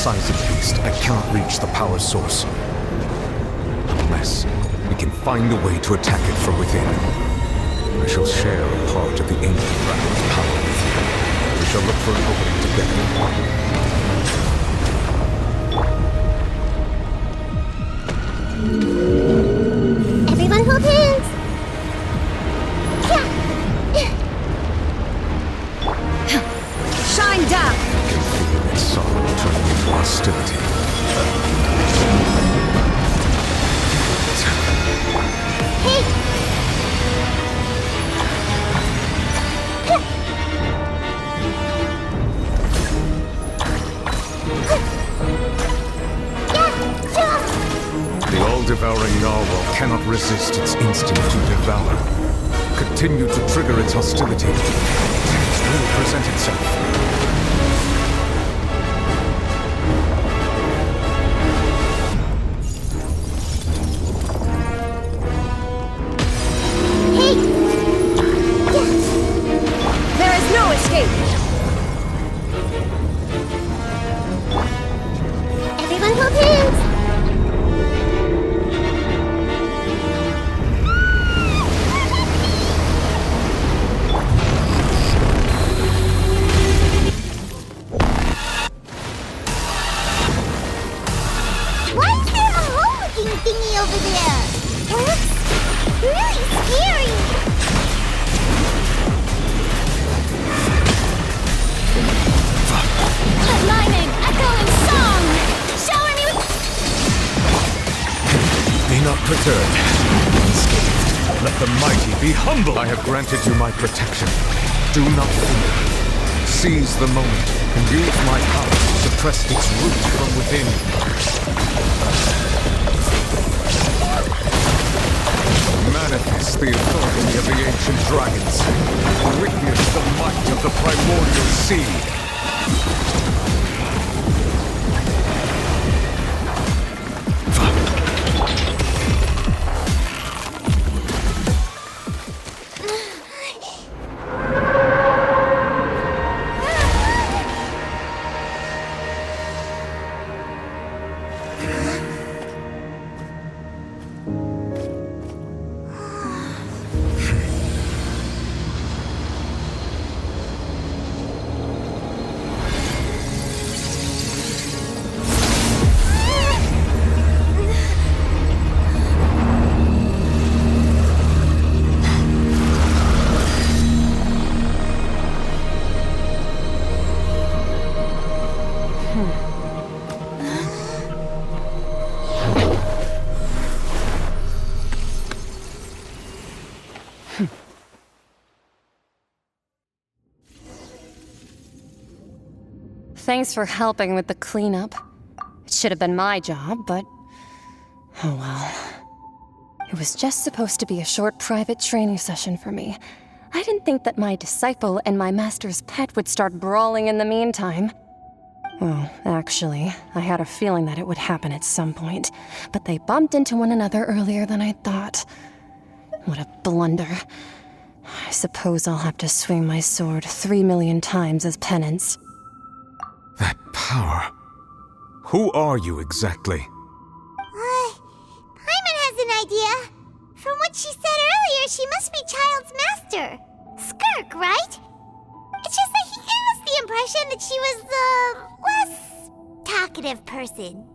oversized beast, I cannot reach the power source. Unless we can find a way to attack it from within. I shall share a part of the ancient dragon's power with you. We shall look for an opening together. Everyone hold hands! Shine down! I can feel its sorrow turning into hostility. Hey! The all-devouring narwhal cannot resist its instinct to devour. Continue to trigger its hostility. It will present itself. There is no escape! Everyone hold hands! Why is there a hole-looking thingy over there? It looks really scary! Let lightning echo in song! Shower me with... Be not perturbed. Unscathed. Let the mighty be humble. I have granted you my protection. Do not fear. Seize the moment and use my power to suppress its roots from within. Manifest the authority of the ancient dragons. Witness the might of the primordial seed. Thanks for helping with the cleanup. It should have been my job, but... oh well. It was just supposed to be a short private training session for me. I didn't think that my disciple and my master's pet would start brawling in the meantime. Well, actually, I had a feeling that it would happen at some point, but they bumped into one another earlier than I thought. What a blunder. I suppose I'll have to swing my sword 3 million times as penance. That power. Who are you exactly? Paimon has an idea. From what she said earlier, she must be Child's master. Skirk, right? It's just that he gave us the impression that she was the less talkative person.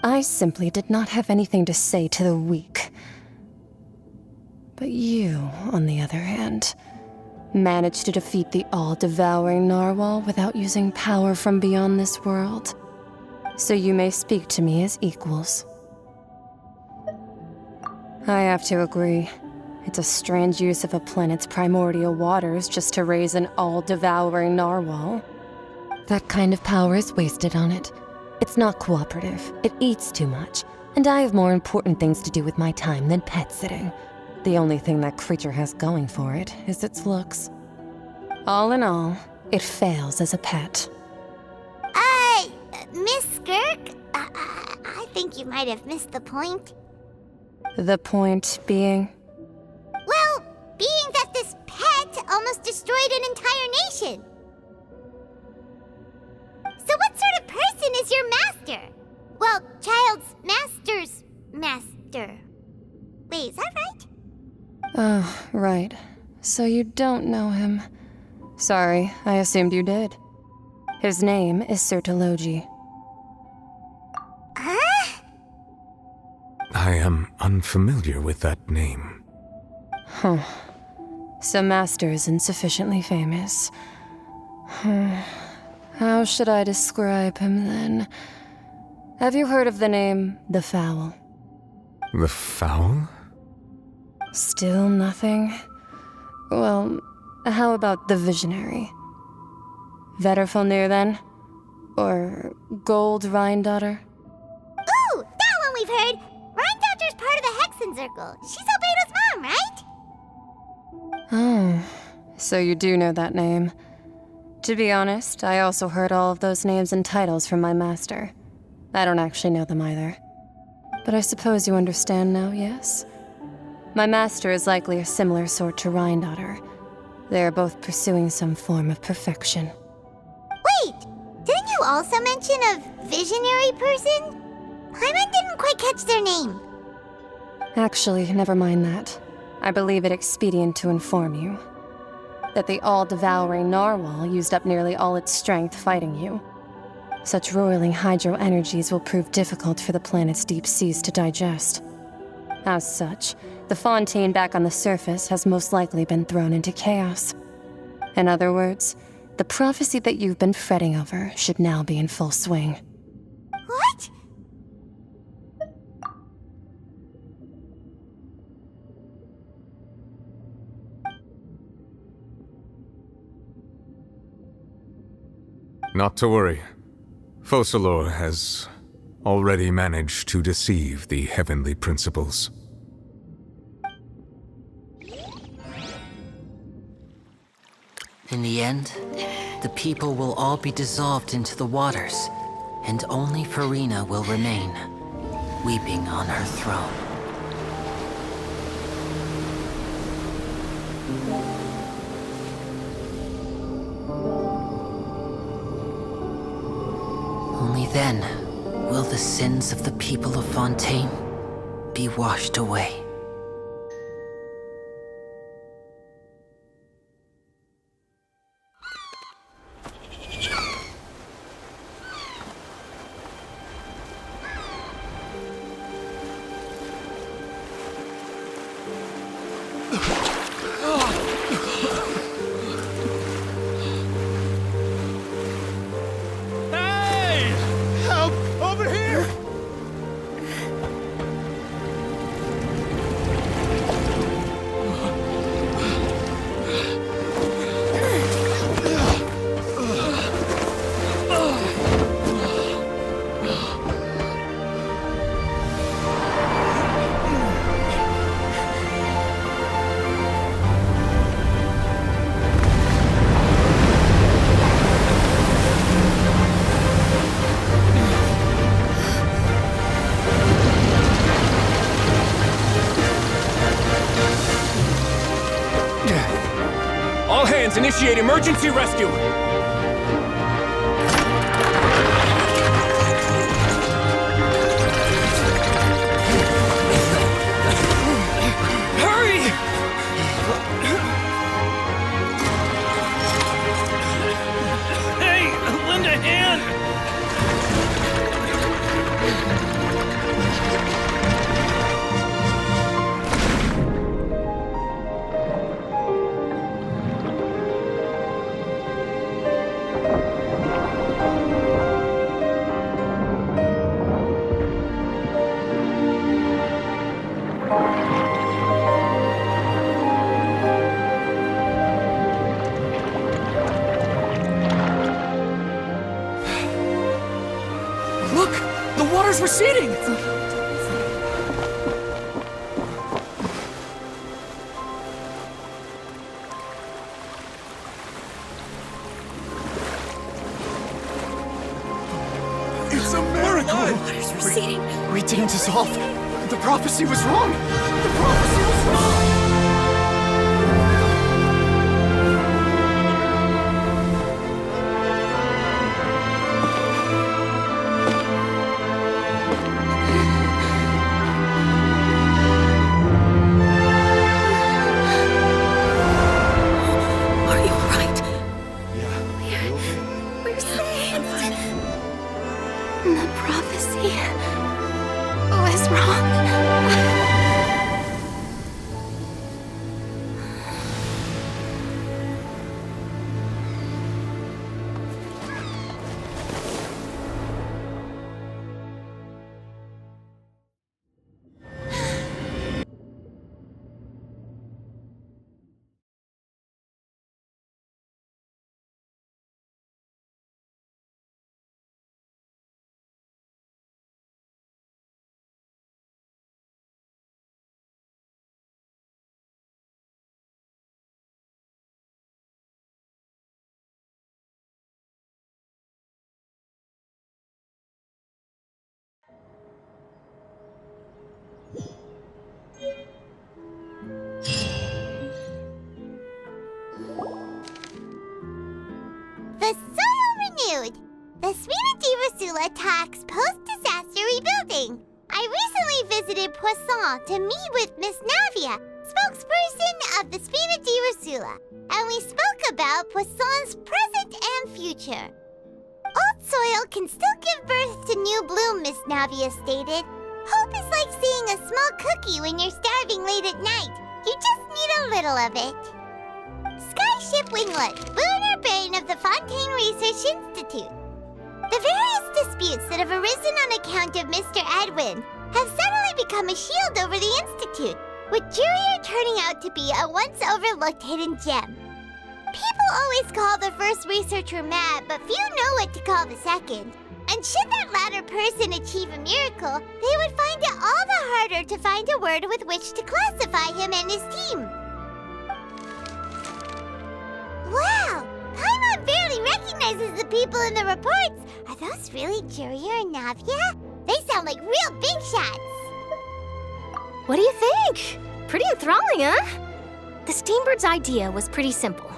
I simply did not have anything to say to the weak. But you, on the other hand, managed to defeat the all-devouring narwhal without using power from beyond this world. So you may speak to me as equals. I have to agree. It's a strange use of a planet's primordial waters just to raise an all-devouring narwhal. That kind of power is wasted on it. It's not cooperative. It eats too much. And I have more important things to do with my time than pet sitting. The only thing that creature has going for it is its looks. All in all, it fails as a pet. Miss Skirk? I think you might have missed the point. The point being? Well, being that this pet almost destroyed an entire nation. So what sort of person is your Oh, right. So you don't know him. Sorry, I assumed you did. His name is Sir Tologi. Huh? I am unfamiliar with that name. Huh. So Master isn't sufficiently famous. How should I describe him then? Have you heard of the name The Fowl? The Fowl? Still nothing? Well, how about the Visionary? Vetterfalnir then? Or Gold Rhine-Daughter? Ooh, that one we've heard. Rhine-Daughter's part of the Hexen Circle. She's Albedo's mom, right? Oh, so you do know that name. To be honest, I also heard all of those names and titles from my master. I don't actually know them either. But I suppose you understand now, yes? My master is likely a similar sort to Rhine-Daughter. They are both pursuing some form of perfection. Wait, didn't you also mention a visionary person? Paimon didn't quite catch their name. Actually, never mind that. I believe it expedient to inform you that the all-devouring narwhal used up nearly all its strength fighting you. Such roiling hydro energies will prove difficult for the planet's deep seas to digest. As such, the Fontaine back on the surface has most likely been thrown into chaos. In other words, the prophecy that you've been fretting over should now be in full swing. What? Not to worry. Focalor has already managed to deceive the heavenly principles. In the end, the people will all be dissolved into the waters, and only Farina will remain, weeping on her throne. Only then will the sins of the people of Fontaine be washed away. All hands, initiate emergency rescue! Hurry! Hey, lend a hand! Look! The water's receding! It's a miracle! Water's receding. We didn't dissolve. The prophecy was wrong. The prophecy was wrong. The prophecy was wrong. The soil renewed. The Spina di Rosula talks post-disaster rebuilding. I recently visited Poisson to meet with Miss Navia, spokesperson of the Spina di Rosula, and we spoke about Poisson's present and future. Old soil can still give birth to new bloom, Miss Navia stated. Hope is like seeing a small cookie when you're starving late at night. You just need a little of it. Skyship Winglet, lunar brain of the Fontaine Research Institute. The various disputes that have arisen on account of Mr. Edwin have suddenly become a shield over the Institute, with Jurier turning out to be a once-overlooked hidden gem. People always call the first researcher mad, but few know what to call the second. And should that latter person achieve a miracle, they would find it all the harder to find a word with which to classify him and his team. Wow! Paimon barely recognizes the people in the reports. Are those really Jurier and Navia? They sound like real big shots. What do you think? Pretty enthralling, huh? The Steambird's idea was pretty simple.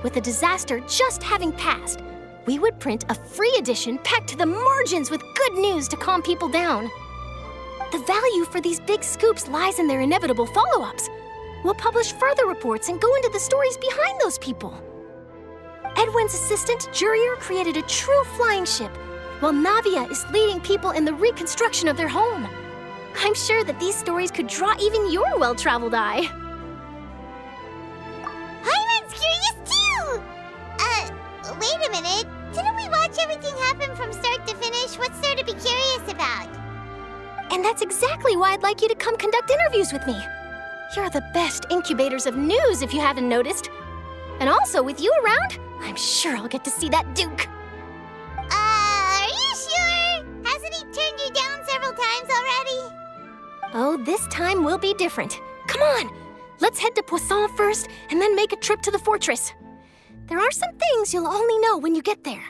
With the disaster just having passed, we would print a free edition packed to the margins with good news to calm people down. The value for these big scoops lies in their inevitable follow-ups. We'll publish further reports and go into the stories behind those people. Edwin's assistant, Jurier, created a true flying ship, while Navia is leading people in the reconstruction of their home. I'm sure that these stories could draw even your well-traveled eye. Paimon's curious too! Wait a minute. Didn't we watch everything happen from start to finish? What's there to be curious about? And that's exactly why I'd like you to come conduct interviews with me. You're the best incubators of news, if you haven't noticed. And also, with you around, I'm sure I'll get to see that Duke. Are you sure? Hasn't he turned you down several times already? Oh, this time will be different. Come on, let's head to Poisson first and then make a trip to the fortress. There are some things you'll only know when you get there.